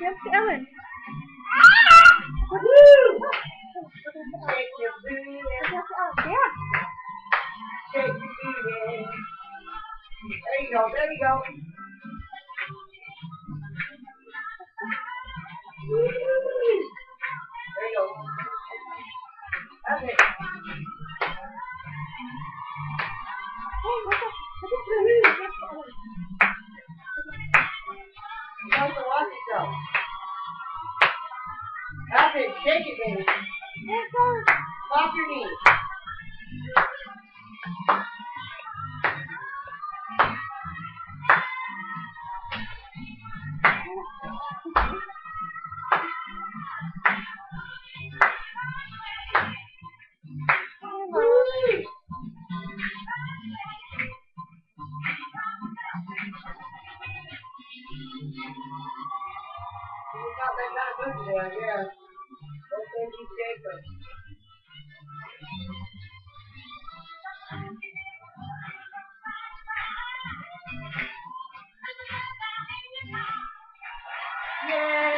Yes, Ellen. Woo! Shake your booty. Yeah. Shake your booty. There you go. There you go. Woo! There you go. That's it. You have to watch yourself. That's it. Shake it, baby. Pop your knees. Woo! He's not that kind of good today, I guess. Don't think he's Jacob. Yay!